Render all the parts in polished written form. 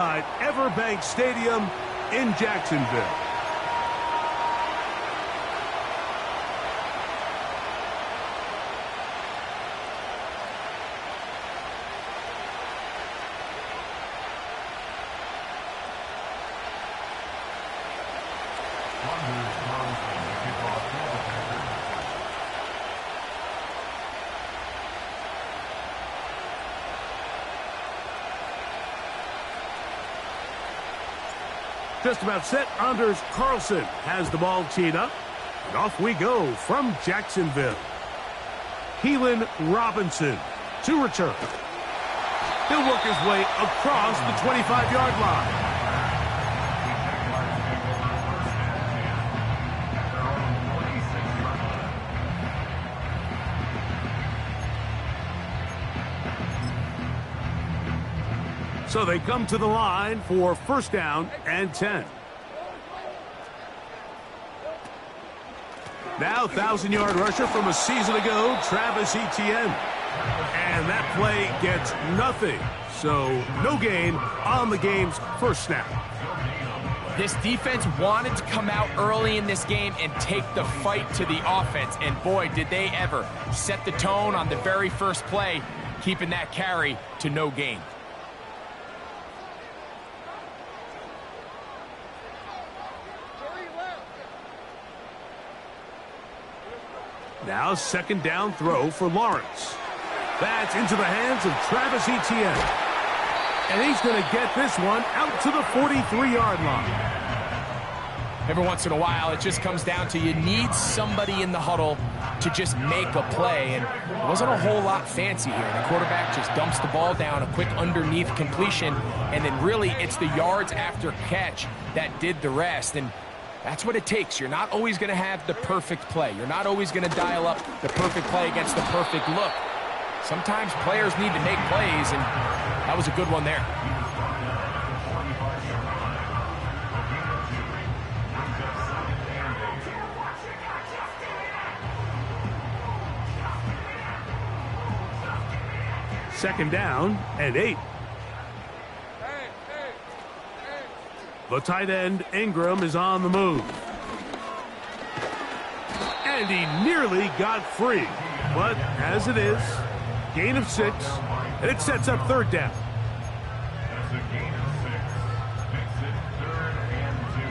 at Everbank Stadium in Jacksonville. Just about set. Anders Carlson has the ball teed up. And off we go from Jacksonville. Keelan Robinson to return. He'll work his way across the 25-yard line. So they come to the line for first down and 10. Now 1,000-yard rusher from a season ago, Travis Etienne. And that play gets nothing. So no gain on the game's first snap. This defense wanted to come out early in this game and take the fight to the offense. And boy, did they ever set the tone on the very first play, keeping that carry to no gain. Now second down throw for Lawrence. That's into the hands of Travis Etienne. And he's going to get this one out to the 43-yard line. Every once in a while, it just comes down to you need somebody in the huddle to just make a play. And it wasn't a whole lot fancy here. The quarterback just dumps the ball down, a quick underneath completion, and then really it's the yards after catch that did the rest. And that's what it takes. You're not always going to have the perfect play. You're not always going to dial up the perfect play against the perfect look. Sometimes players need to make plays, and that was a good one there. Second down and 8. The tight end, Ingram, is on the move. And he nearly got free. But as it is, gain of 6, and it sets up third down. That's a gain of 6. Makes it 3rd and 2.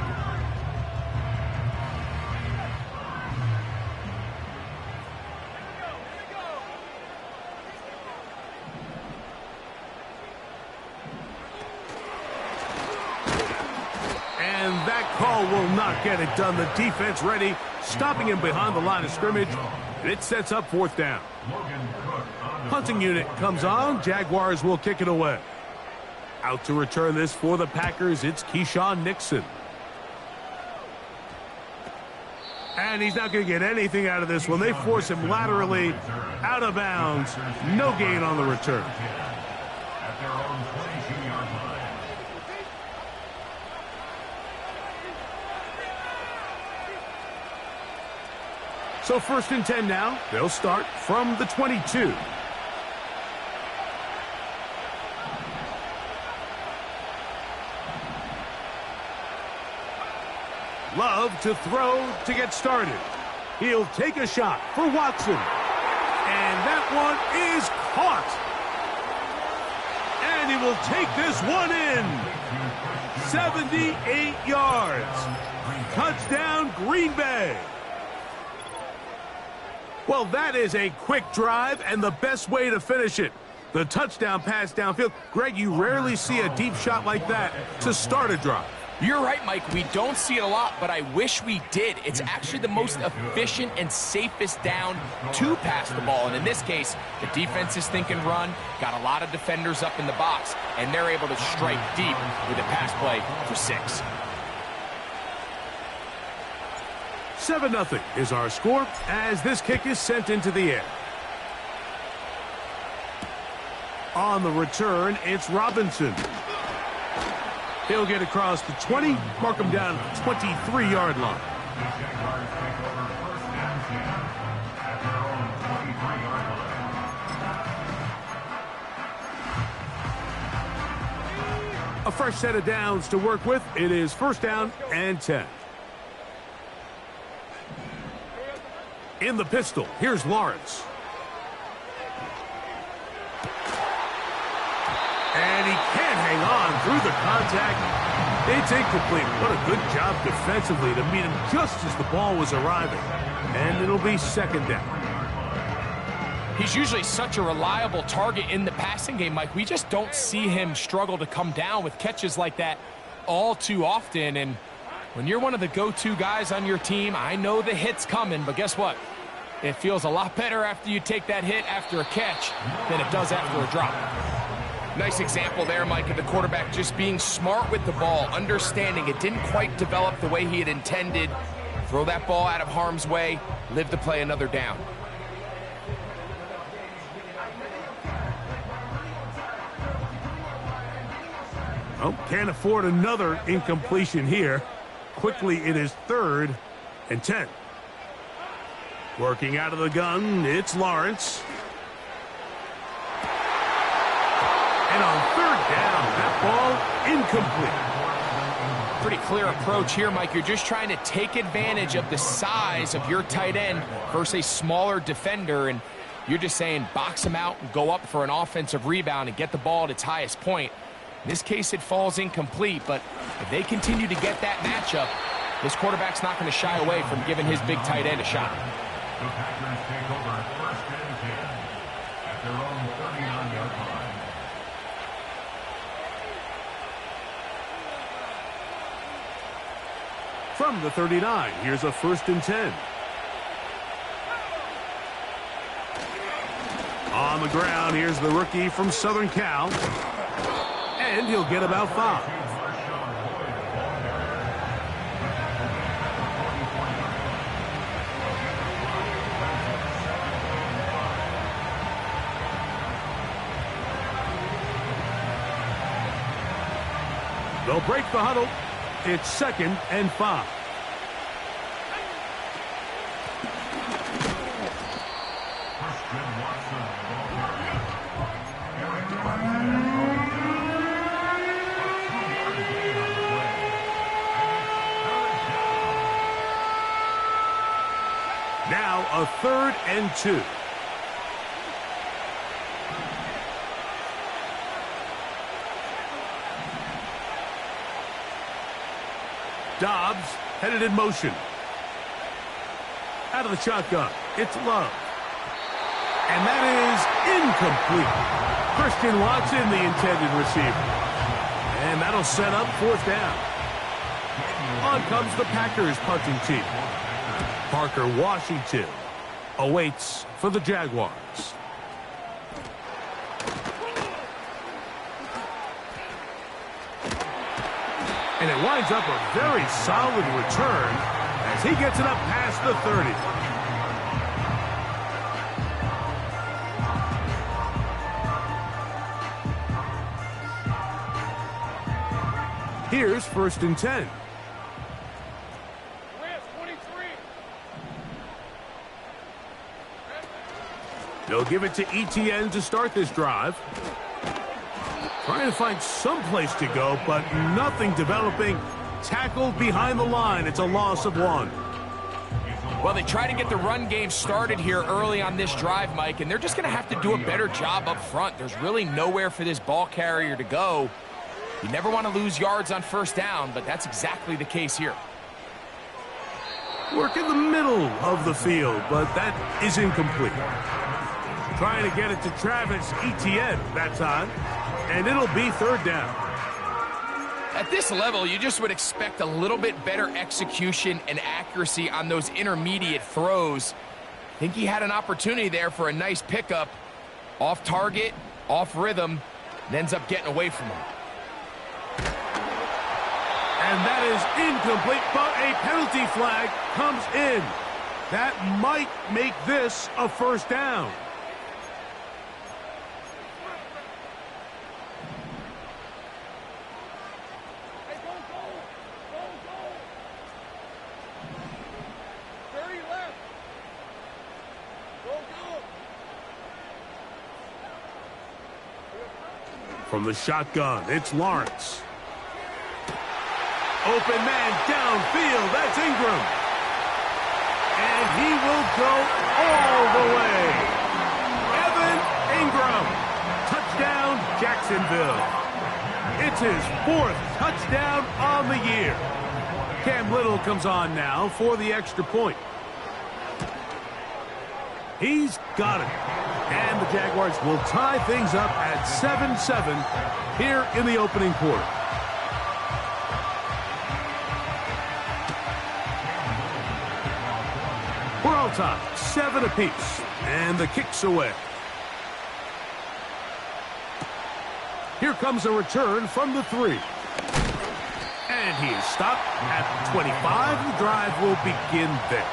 And that call will not get it done. The defense ready, stopping him behind the line of scrimmage. And it sets up fourth down. Punting unit comes on. Jaguars will kick it away. Out to return this for the Packers, it's Keyshawn Nixon. And he's not going to get anything out of this one. They force him laterally out of bounds. No gain on the return. At their own 22-yard line. So first and 10 now. They'll start from the 22. Love to throw to get started. He'll take a shot for Watson. And that one is caught. And he will take this one in. 78 yards. Touchdown, Green Bay. Well, that is a quick drive and the best way to finish it. The touchdown pass downfield. Greg, you rarely see a deep shot like that to start a drive. You're right, Mike. We don't see it a lot, but I wish we did. It's actually the most efficient and safest down to pass the ball. And in this case, the defense is thinking run, got a lot of defenders up in the box, and they're able to strike deep with a pass play for 6. 7-0 is our score as this kick is sent into the air. On the return, it's Robinson. He'll get across the 20, mark him down at the 23-yard line. A fresh set of downs to work with. It is first down and 10. In the pistol, here's Lawrence. And he can't hang on through the contact. It's incomplete. What a good job defensively to meet him just as the ball was arriving. And it'll be second down. He's usually such a reliable target in the passing game, Mike. We just don't see him struggle to come down with catches like that all too often. And when you're one of the go-to guys on your team, I know the hit's coming, but guess what? It feels a lot better after you take that hit after a catch than it does after a drop. Nice example there, Mike, of the quarterback just being smart with the ball, understanding it didn't quite develop the way he had intended. Throw that ball out of harm's way, live to play another down. Oh, can't afford another incompletion here. Quickly, it is third and 10. Working out of the gun, it's Lawrence. And on third down, that ball incomplete. Pretty clear approach here, Mike. You're just trying to take advantage of the size of your tight end versus a smaller defender, and you're just saying box him out and go up for an offensive rebound and get the ball at its highest point. In this case, it falls incomplete, but if they continue to get that matchup, this quarterback's not going to shy away from giving his big tight end a shot. The Packers take over first and 10 at their own 39-yard line. From the 39, here's a first and 10. On the ground, here's the rookie from Southern Cal. And he'll get about 5. They'll break the huddle. It's second and 5. Now a third and 2. Dobbs headed in motion. Out of the shotgun, it's Love. And that is incomplete. Christian Watson, the intended receiver. And that'll set up fourth down. On comes the Packers punting team. Parker Washington awaits for the Jaguars. And it winds up a very solid return as he gets it up past the 30. Here's first and 10. They'll give it to Etienne to start this drive. Trying to find some place to go, but nothing developing. Tackled behind the line. It's a loss of 1. Well, they try to get the run game started here early on this drive, Mike, and they're just going to have to do a better job up front. There's really nowhere for this ball carrier to go. You never want to lose yards on first down, but that's exactly the case here. Work in the middle of the field, but that is incomplete. Trying to get it to Travis Etienne that time, and it'll be third down. At this level, you just would expect a little bit better execution and accuracy on those intermediate throws. I think he had an opportunity there for a nice pickup. Off target, off rhythm, and ends up getting away from him. And that is incomplete, but a penalty flag comes in. That might make this a first down. From the shotgun, it's Lawrence. Open man downfield. That's Ingram. And he will go all the way. Evan Ingram. Touchdown, Jacksonville. It's his 4th touchdown on the year. Cam Little comes on now for the extra point. He's got it. And the Jaguars will tie things up at 7-7 here in the opening quarter. We're all tied, 7 apiece. And the kick's away. Here comes a return from the 3. And he is stopped at the 25. The drive will begin there.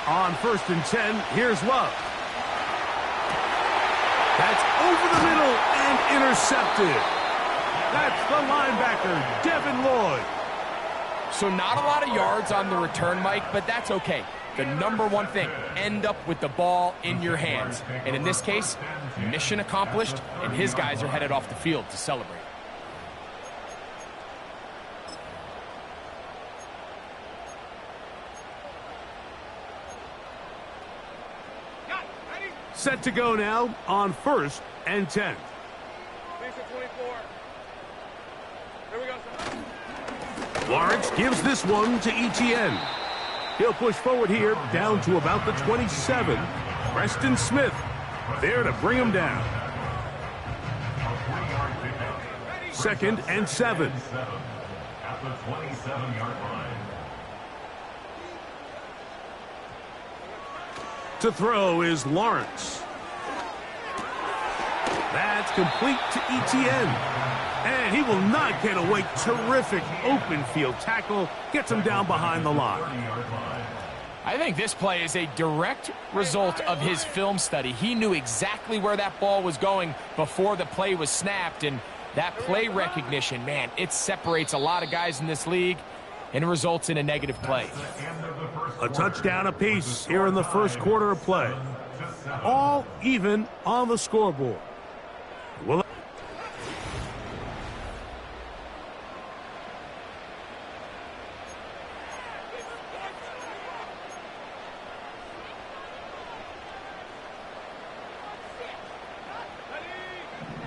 On 1st and 10, here's Love. That's over the middle and intercepted. That's the linebacker, Devin Lloyd. So not a lot of yards on the return, Mike, but that's okay. The number one thing, end up with the ball in your hands. And in this case, mission accomplished, and his guys are headed off the field to celebrate. Set to go now on 1st and 10. Lawrence gives this one to Etienne. He'll push forward here down to about the 27. Preston Smith there to bring him down. 2nd and 7. At the 27-yard line. To throw is Lawrence. That's complete to Etienne. And he will not get away. Terrific open field tackle. Gets him down behind the line. I think this play is a direct result of his film study. He knew exactly where that ball was going before the play was snapped. And that play recognition, man, it separates a lot of guys in this league and results in a negative play. A touchdown apiece here in the first quarter of play. All even on the scoreboard. Well,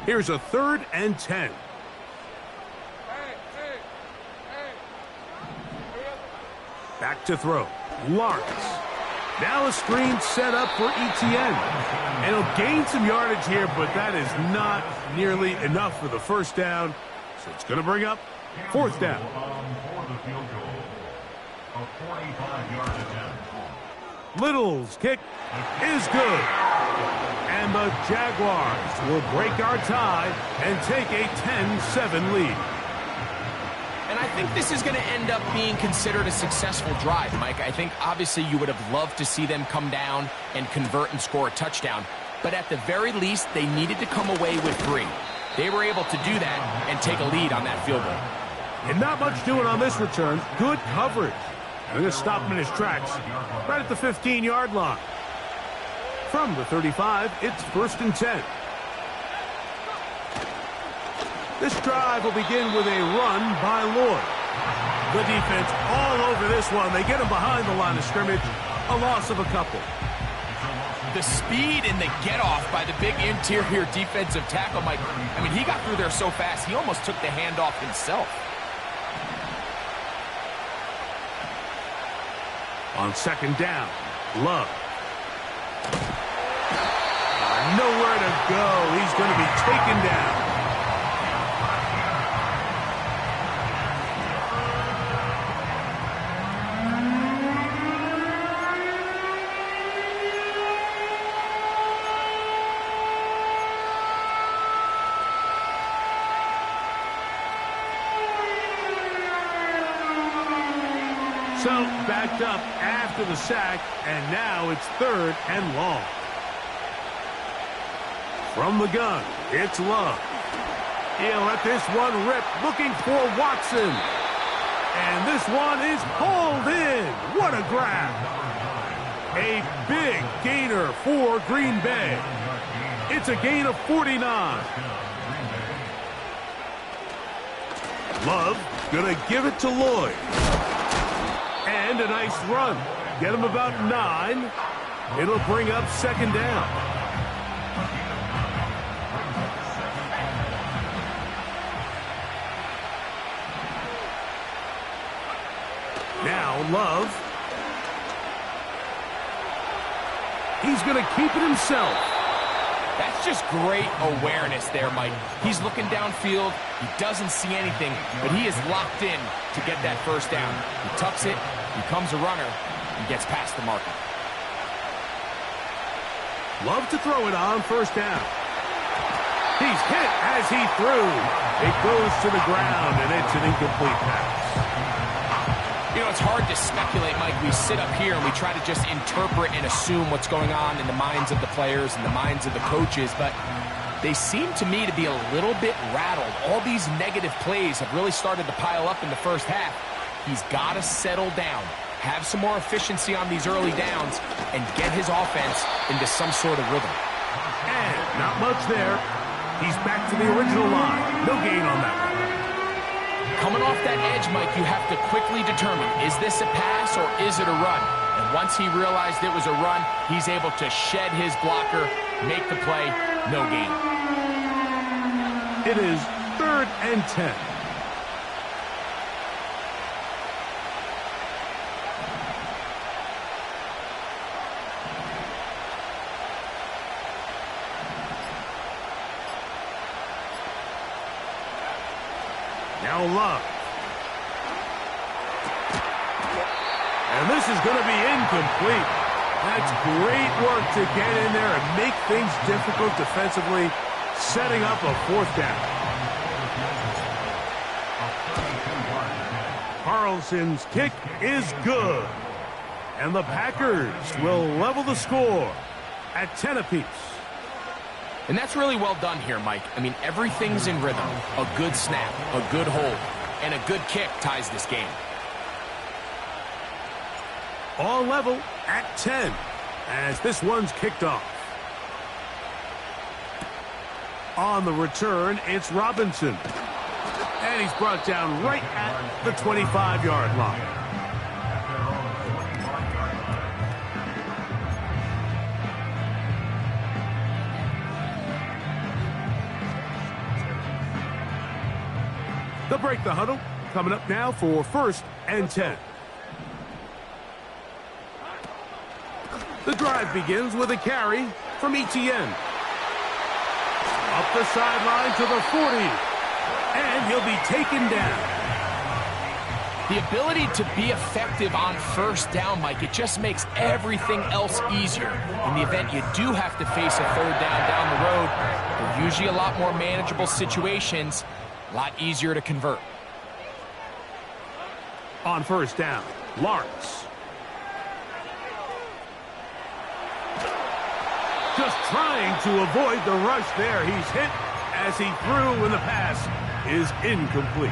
here's a 3rd and 10. Back to throw. Lawrence. Now a screen set up for Etienne. And he'll gain some yardage here, but that is not nearly enough for the first down. So it's going to bring up 4th down. Little's kick is good. And the Jaguars will break our tie and take a 10-7 lead. And I think this is going to end up being considered a successful drive, Mike. I think obviously you would have loved to see them come down and convert and score a touchdown. But at the very least, they needed to come away with 3. They were able to do that and take a lead on that field goal. And not much doing on this return. Good coverage. They're going to stop him in his tracks right at the 15-yard line. From the 35, it's 1st and 10. This drive will begin with a run by Lloyd. The defense all over this one. They get him behind the line of scrimmage. A loss of a couple. The speed and the get-off by the big interior defensive tackle, Mike. I mean, he got through there so fast, he almost took the handoff himself. On 2nd down, Love. Nowhere to go. He's going to be taken down. So backed up after the sack, and now it's 3rd and long. From the gun, it's Love. He'll let this one rip, looking for Watson. And this one is hauled in. What a grab. A big gainer for Green Bay. It's a gain of 49. Love gonna give it to Lloyd. And a nice run. Get him about 9. It'll bring up second down. Now Love. He's going to keep it himself. That's just great awareness there, Mike. He's looking downfield. He doesn't see anything, but he is locked in to get that first down. He tucks it, becomes a runner, and gets past the marker. Love to throw it on first down. He's hit as he threw. It goes to the ground, and it's an incomplete pass. You know, it's hard to speculate, Mike. We sit up here and we try to just interpret and assume what's going on in the minds of the players and the minds of the coaches, but they seem to me to be a little bit rattled. All these negative plays have really started to pile up in the first half. He's got to settle down, have some more efficiency on these early downs, and get his offense into some sort of rhythm. And not much there. He's back to the original line. No gain on that one. Coming off that edge, Mike, you have to quickly determine, is this a pass or is it a run? And once he realized it was a run, he's able to shed his blocker, make the play, no gain. It is 3rd and 10. Now Love. And this is going to be incomplete. That's great work to get in there and make things difficult defensively, setting up a 4th down. Carlson's kick is good. And the Packers will level the score at 10 apiece. And that's really well done here, Mike. I mean, everything's in rhythm. A good snap, a good hold, and a good kick ties this game. All level at 10 as this one's kicked off. On the return, it's Robinson. And he's brought down right at the 25-yard line. They'll break the huddle. Coming up now for 1st and 10. The drive begins with a carry from Etienne. Up the sideline to the 40. And he'll be taken down. The ability to be effective on first down, Mike, it just makes everything else easier. In the event you do have to face a 3rd down the road, they're usually a lot more manageable situations, a lot easier to convert. On first down, Lawrence. Just trying to avoid the rush there. He's hit as he threw, and the pass is incomplete.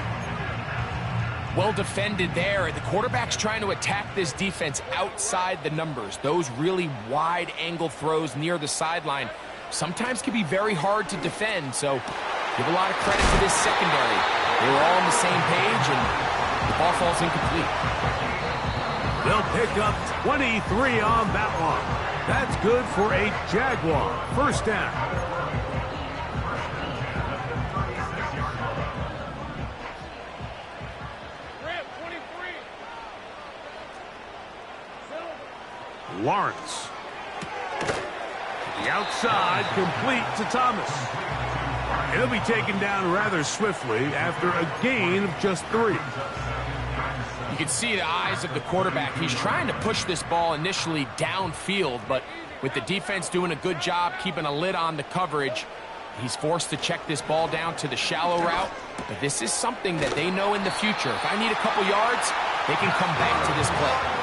Well defended there. The quarterback's trying to attack this defense outside the numbers. Those really wide angle throws near the sideline sometimes can be very hard to defend, so give a lot of credit to this secondary. They were all on the same page, and the ball falls incomplete. They'll pick up 23 on that one. That's good for a Jaguar. First down. Lawrence. The outside, complete to Thomas. He'll be taken down rather swiftly after a gain of just 3. You can see the eyes of the quarterback. He's trying to push this ball initially downfield, but with the defense doing a good job keeping a lid on the coverage, he's forced to check this ball down to the shallow route. But this is something that they know in the future. If I need a couple yards, they can come back to this play.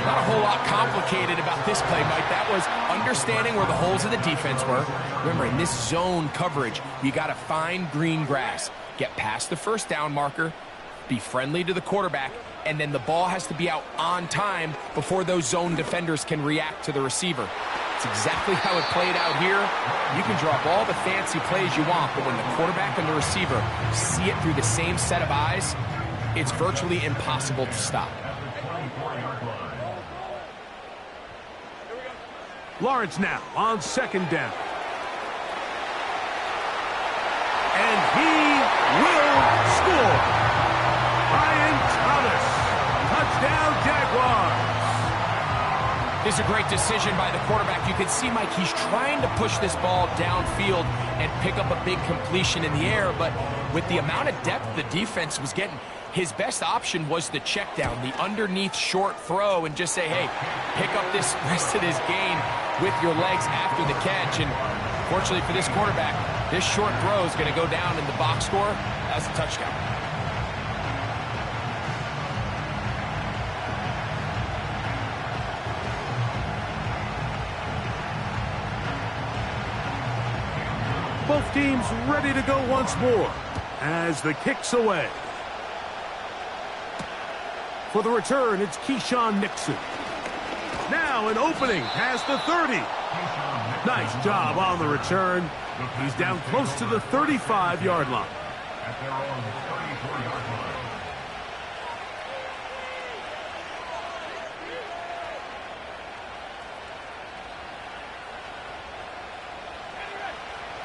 Not a whole lot complicated about this play, Mike. That was understanding where the holes of the defense were. Remember, in this zone coverage, you got to find green grass. Get past the first down marker, be friendly to the quarterback, and then the ball has to be out on time before those zone defenders can react to the receiver. It's exactly how it played out here. You can draw up all the fancy plays you want, but when the quarterback and the receiver see it through the same set of eyes, it's virtually impossible to stop. Lawrence now on second down. And he will score. Brian Thomas. Touchdown, Jaguars. This is a great decision by the quarterback. You can see, Mike, he's trying to push this ball downfield and pick up a big completion in the air, but with the amount of depth the defense was getting, his best option was the check down, the underneath short throw, and just say, hey, pick up this rest of this gain with your legs after the catch. And fortunately for this quarterback, this short throw is going to go down in the box score as a touchdown. Both teams ready to go once more as the kick's away. For the return, it's Keyshawn Nixon. Now an opening past the 30. Nice job on the return. He's down close to the 35-yard line. At their own 34-yard line.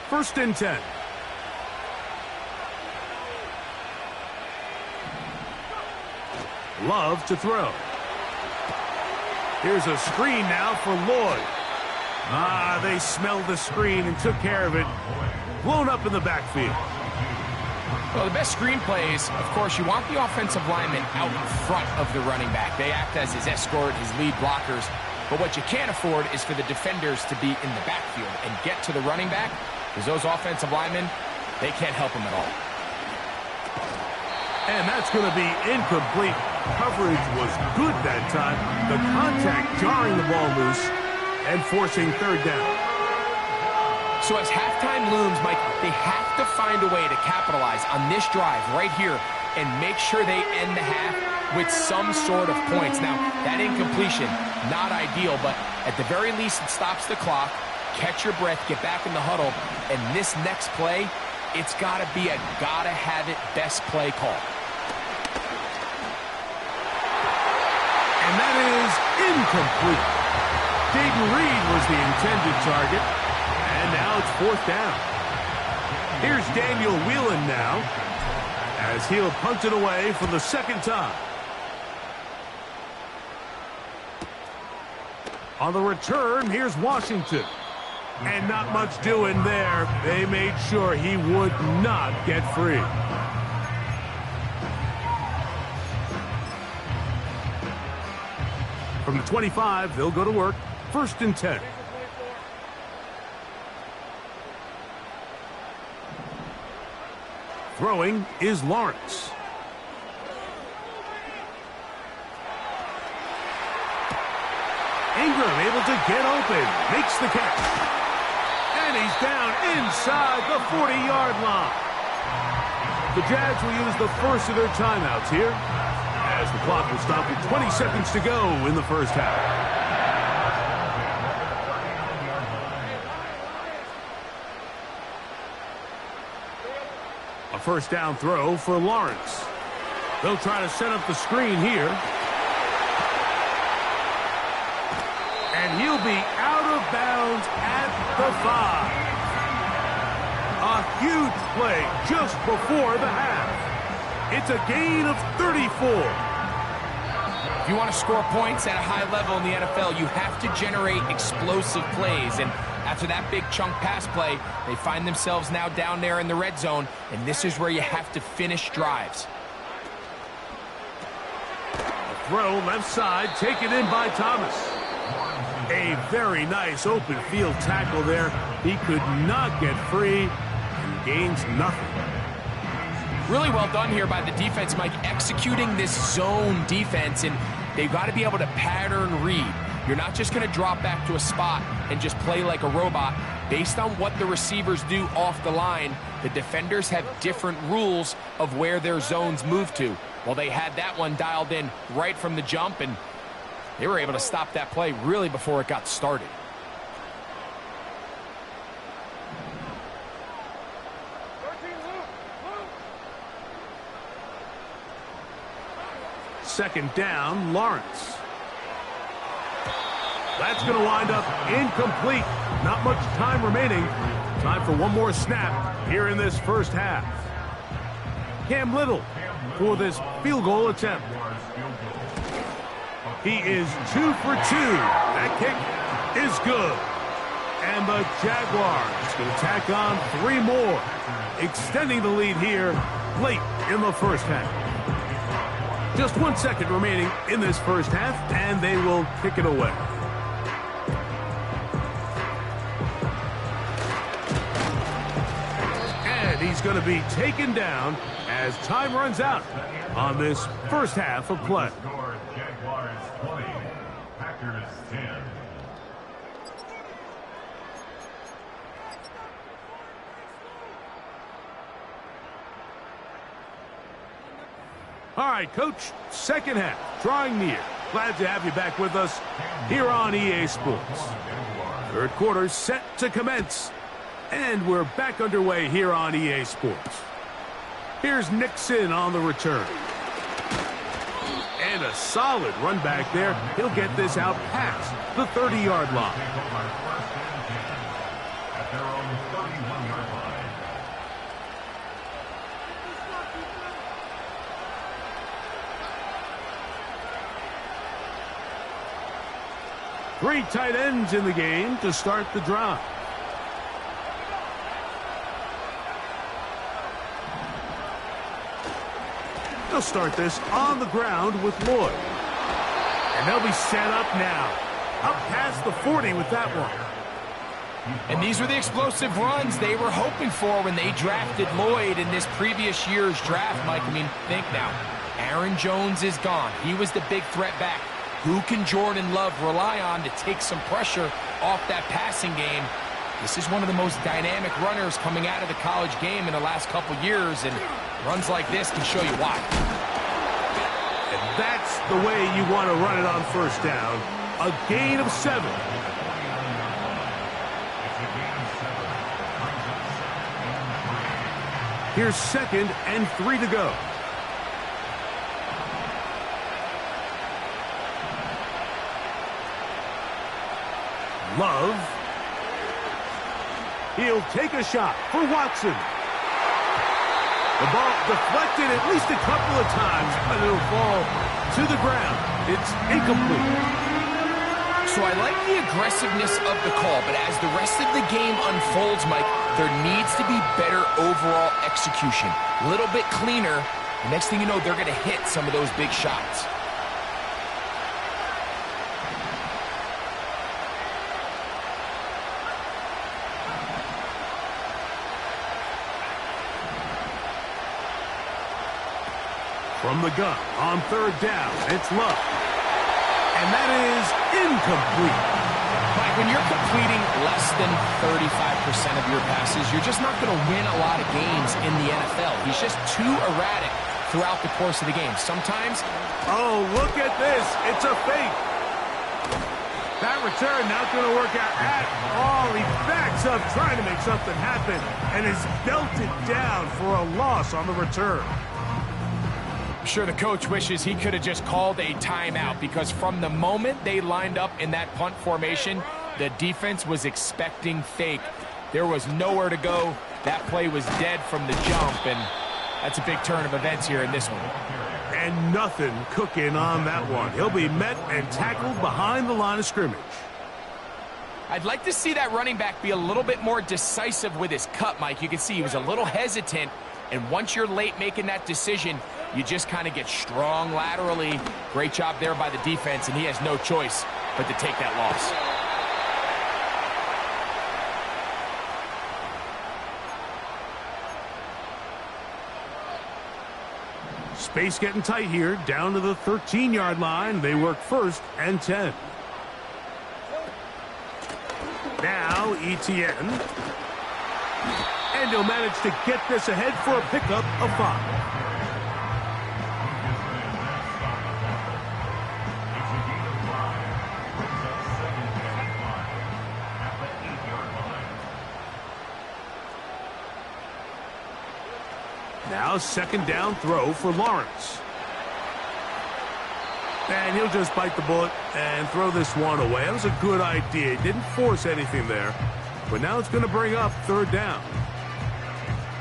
First and 10. Love to throw. Here's a screen now for Lloyd. They smelled the screen and took care of it. Blown up in the backfield. Well, the best screen plays, of course, you want the offensive lineman out in front of the running back. They act as his escort, his lead blockers. But what you can't afford is for the defenders to be in the backfield and get to the running back, because those offensive linemen, they can't help him at all. And that's going to be incomplete. Coverage was good that time. The contact jarring the ball loose and forcing third down. So as halftime looms, Mike, they have to find a way to capitalize on this drive right here and make sure they end the half with some sort of points. Now, that incompletion, not ideal, but at the very least it stops the clock. Catch your breath, get back in the huddle, and this next play, it's got to be a gotta-have-it best play call. And that is incomplete. Dayton Reed was the intended target, and now it's fourth down. Here's Daniel Whelan now, as he'll punt it away for the second time. On the return, here's Washington. And not much doing there. They made sure he would not get free. From the 25, they'll go to work. First and 10. Throwing is Lawrence. Ingram able to get open. Makes the catch. And he's down inside the 40-yard line. The Jags will use the first of their timeouts here, as the clock will stop with 20 seconds to go in the first half. A first down throw for Lawrence. They'll try to set up the screen here. And he'll be out of bounds at the 5. A huge play just before the half. It's a gain of 34. If you want to score points at a high level in the NFL, you have to generate explosive plays. And after that big chunk pass play, they find themselves now down there in the red zone, and this is where you have to finish drives. A throw left side, taken in by Thomas. A very nice open field tackle there. He could not get free and gains nothing. Really well done here by the defense, Mike, executing this zone defense, and they've got to be able to pattern read. You're not just going to drop back to a spot and just play like a robot. Based on what the receivers do off the line, the defenders have different rules of where their zones move to. Well, they had that one dialed in right from the jump, and they were able to stop that play really before it got started. Second down, Lawrence. That's going to wind up incomplete. Not much time remaining. Time for one more snap here in this first half. Cam Little for this field goal attempt. He is 2 for 2. That kick is good. And the Jaguars going to tack on 3 more, extending the lead here late in the first half. Just 1 second remaining in this first half, and they will kick it away. And he's going to be taken down as time runs out on this first half of play. Jaguars 20, Packers 10. All right, Coach, second half, drawing near. Glad to have you back with us here on EA Sports. Third quarter set to commence, and we're back underway here on EA Sports. Here's Nixon on the return. And a solid run back there. He'll get this out past the 30-yard line. At their own 31-yard line. Three tight ends in the game to start the drive. They'll start this on the ground with Lloyd. And they'll be set up now. Up past the 40 with that one. And these were the explosive runs they were hoping for when they drafted Lloyd in this previous year's draft, Mike. I mean, think now. Aaron Jones is gone. He was the big threat back. Who can Jordan Love rely on to take some pressure off that passing game? This is one of the most dynamic runners coming out of the college game in the last couple years, and runs like this can show you why. And that's the way you want to run it on first down. A gain of 7. Here's 2nd and 3 to go. Love. He'll take a shot for Watson. The ball deflected at least a couple of times, but it'll fall to the ground. It's incomplete. So I like the aggressiveness of the call, but as the rest of the game unfolds, Mike, there needs to be better overall execution. A little bit cleaner. The next thing you know, they're going to hit some of those big shots. From the gun on 3rd down, it's Love. And that is incomplete. Mike, when you're completing less than 35% of your passes, you're just not going to win a lot of games in the NFL. He's just too erratic throughout the course of the game. Sometimes... Oh, look at this. It's a fake. That return not going to work out at all. He backs up trying to make something happen and is belted down for a loss on the return. I'm sure the coach wishes he could have just called a timeout, because from the moment they lined up in that punt formation, the defense was expecting fake. There was nowhere to go. That play was dead from the jump, and that's a big turn of events here in this one. And nothing cooking on that one. He'll be met and tackled behind the line of scrimmage. I'd like to see that running back be a little bit more decisive with his cut, Mike. You can see he was a little hesitant, and once you're late making that decision, you just kind of get strong laterally. Great job there by the defense, and he has no choice but to take that loss. Space getting tight here, down to the 13-yard line. They work 1st and 10. Now Etienne. And he'll manage to get this ahead for a pickup of 5. Now 2nd down throw for Lawrence. And he'll just bite the bullet and throw this one away. That was a good idea. He didn't force anything there. But now it's going to bring up 3rd down.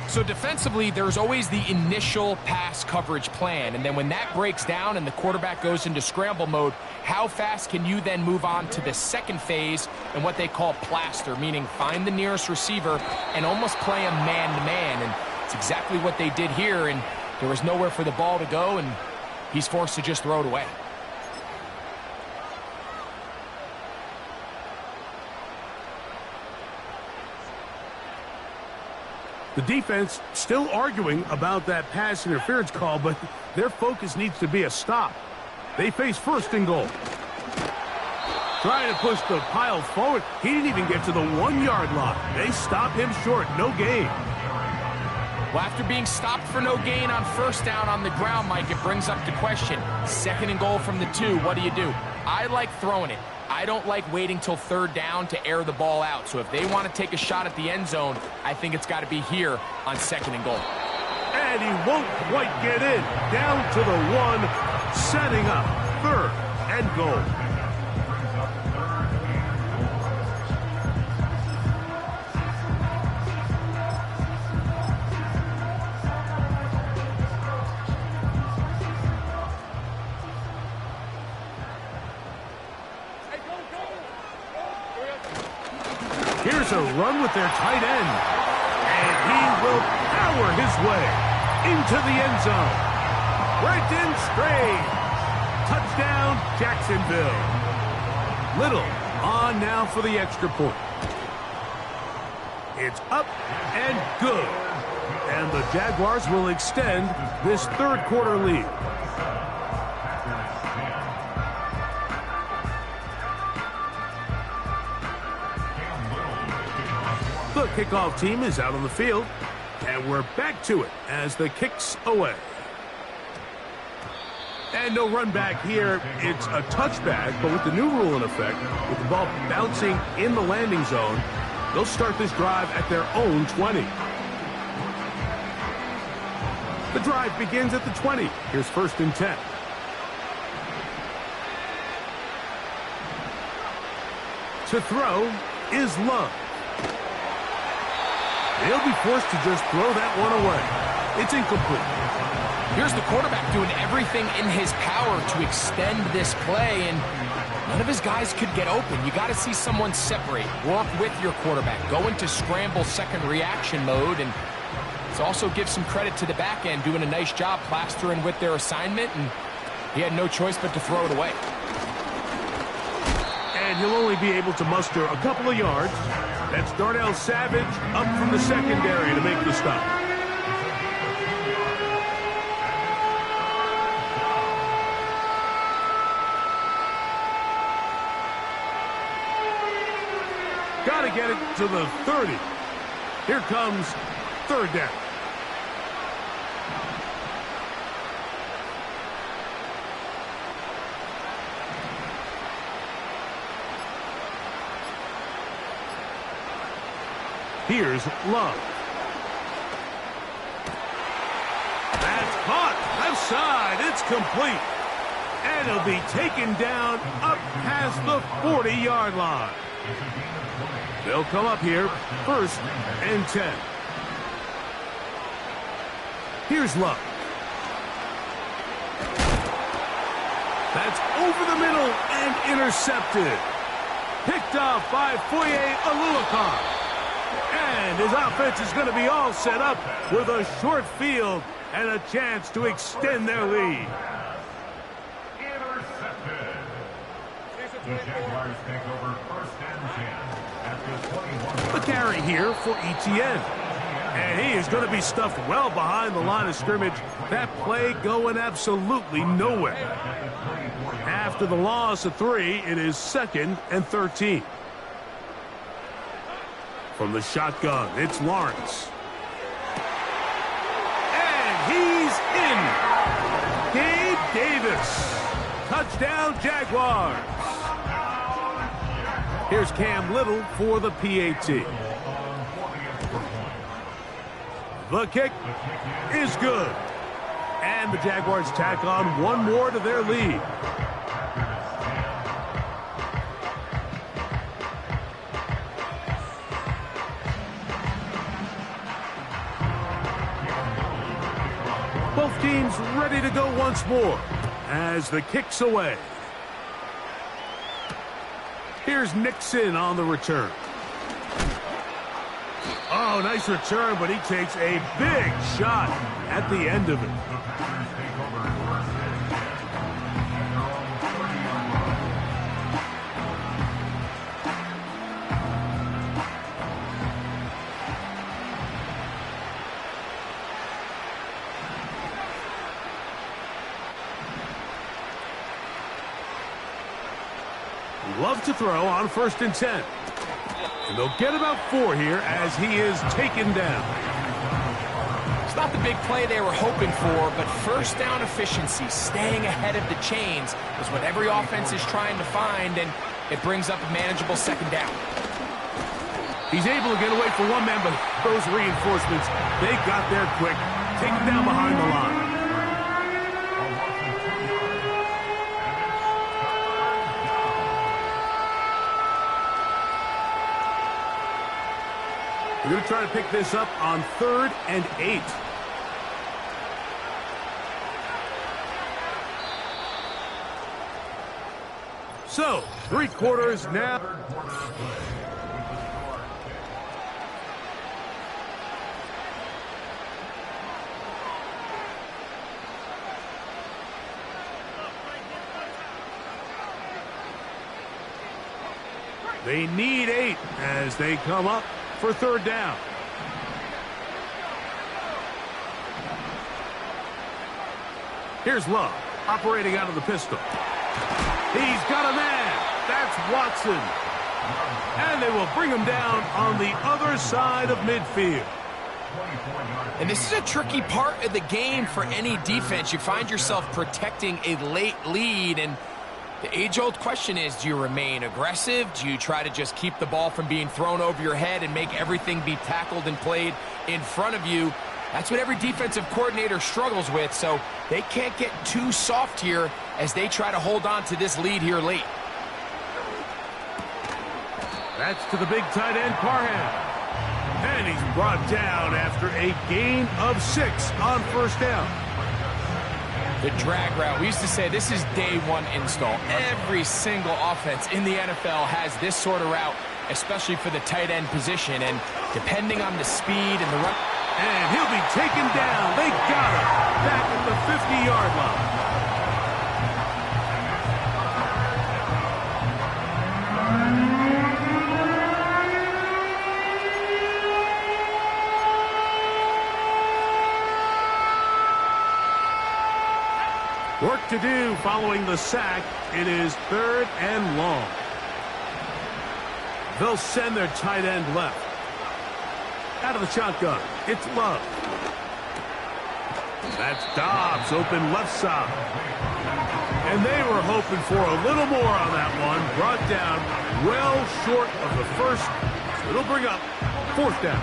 So defensively, there's always the initial pass coverage plan. And then when that breaks down and the quarterback goes into scramble mode, how fast can you then move on to the second phase and what they call plaster, meaning find the nearest receiver and almost play him man-to-man. And it's exactly what they did here, and there was nowhere for the ball to go, and he's forced to just throw it away. The defense still arguing about that pass interference call, but their focus needs to be a stop. They face 1st and goal. Trying to push the pile forward. He didn't even get to the 1-yard line. They stop him short. No gain. Well, after being stopped for no gain on 1st down on the ground, Mike, it brings up the question. 2nd and goal from the 2. What do you do? I like throwing it. I don't like waiting till 3rd down to air the ball out. So if they want to take a shot at the end zone, I think it's got to be here on 2nd and goal. And he won't quite get in. Down to the 1, setting up 3rd and goal. Here's a run with their tight end. And he will power his way into the end zone. Brenton Strange. Touchdown, Jacksonville. Little on now for the extra point. It's up and good. And the Jaguars will extend this 3rd quarter lead. The kickoff team is out on the field, and we're back to it as the kick's away. And no run back here. It's a touchback, but with the new rule in effect, with the ball bouncing in the landing zone, they'll start this drive at their own 20. The drive begins at the 20. Here's 1st and 10. To throw is Love. He'll be forced to just throw that one away. It's incomplete. Here's the quarterback doing everything in his power to extend this play, and none of his guys could get open. You got to see someone separate, work with your quarterback, go into scramble 2nd reaction mode, and it also gives some credit to the back end doing a nice job plastering with their assignment, and he had no choice but to throw it away. And he'll only be able to muster a couple of yards. That's Darnell Savage up from the secondary to make the stop. Got to get it to the 30. Here comes 3rd down. Here's Love. That's caught. Left side. It's complete. And it'll be taken down up past the 40-yard line. They'll come up here 1st and 10. Here's Love. That's over the middle and intercepted. Picked off by Foye Oluokun. And his offense is going to be all set up with a short field and a chance to extend their lead. Intercepted. The Jaguars take over 1st and 10 at the 21. The carry here for Etienne. And he is going to be stuffed well behind the line of scrimmage. That play going absolutely nowhere. After the loss of 3, it is 2nd and 13. From the shotgun, it's Lawrence. And he's in. Gabe Davis. Touchdown, Jaguars. Here's Cam Little for the PAT. The kick is good. And the Jaguars tack on one more to their lead. Both teams ready to go once more as the kick's away. Here's Nixon on the return. Oh, nice return, but he takes a big shot at the end of it. Love to throw on 1st and 10. And they'll get about 4 here as he is taken down. It's not the big play they were hoping for, but first down efficiency, staying ahead of the chains, is what every offense is trying to find, and it brings up a manageable 2nd down. He's able to get away for one man, but those reinforcements, they got there quick. Take him down behind the line. We're going to try to pick this up on 3rd and 8. So, 3 quarters now. They need 8 as they come up for 3rd down. Here's Love, operating out of the pistol. He's got a man. That's Watson. And they will bring him down on the other side of midfield. And this is a tricky part of the game for any defense. You find yourself protecting a late lead, and the age-old question is, do you remain aggressive? Do you try to just keep the ball from being thrown over your head and make everything be tackled and played in front of you? That's what every defensive coordinator struggles with, so they can't get too soft here as they try to hold on to this lead here late. That's to the big tight end, Parham. And he's brought down after a gain of 6 on 1st down. The drag route. We used to say this is day 1 install. Every single offense in the NFL has this sort of route, especially for the tight end position. And depending on the speed and the run. And he'll be taken down. They got him back at the 50-yard line. Work to do following the sack. It is 3rd and long. They'll send their tight end left. Out of the shotgun, it's Love. That's Dobbs, open left side. And they were hoping for a little more on that one. Brought down well short of the first. So it'll bring up 4th down.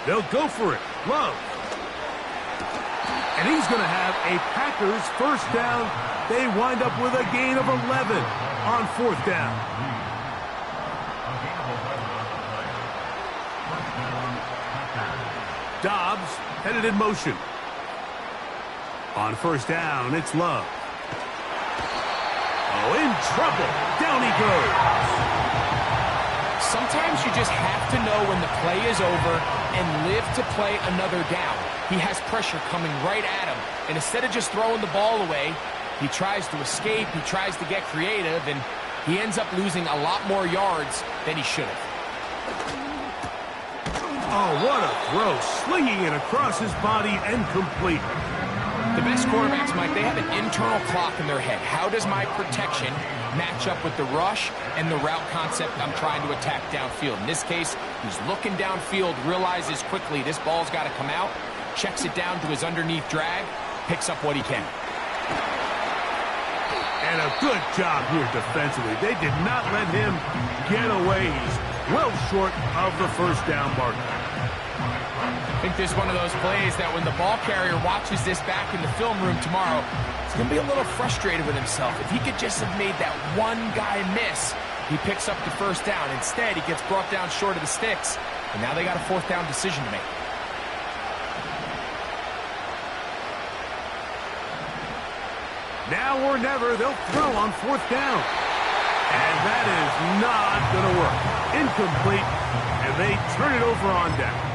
They'll go for it. Love. And he's going to have a Packers 1st down. They wind up with a gain of 11 on 4th down. Dobbs headed in motion. On 1st down, it's Love. Oh, in trouble. Down he goes. Sometimes you just have to know when the play is over and live to play another down. He has pressure coming right at him, and instead of just throwing the ball away, he tries to escape, he tries to get creative, and he ends up losing a lot more yards than he should have. Oh, what a throw. Slinging it across his body and complete. The best quarterbacks, Mike, they have an internal clock in their head. How does my protection match up with the rush and the route concept I'm trying to attack downfield? In this case, he's looking downfield, realizes quickly this ball's got to come out, checks it down to his underneath drag, picks up what he can. And a good job here defensively. They did not let him get away. He's well short of the first down marker. I think this is one of those plays that when the ball carrier watches this back in the film room tomorrow, he's going to be a little frustrated with himself. If he could just have made that one guy miss, he picks up the first down. Instead, he gets brought down short of the sticks, and now they got a fourth down decision to make. Now or never, they'll throw on fourth down. And that is not going to work. Incomplete, and they turn it over on downs.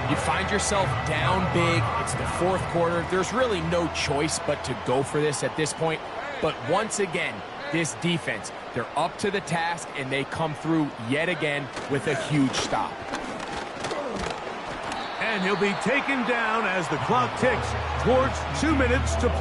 You find yourself down big. It's the fourth quarter. There's really no choice but to go for this at this point. But once again, this defense, they're up to the task, and they come through yet again with a huge stop. And he'll be taken down as the clock ticks towards 2 minutes to play.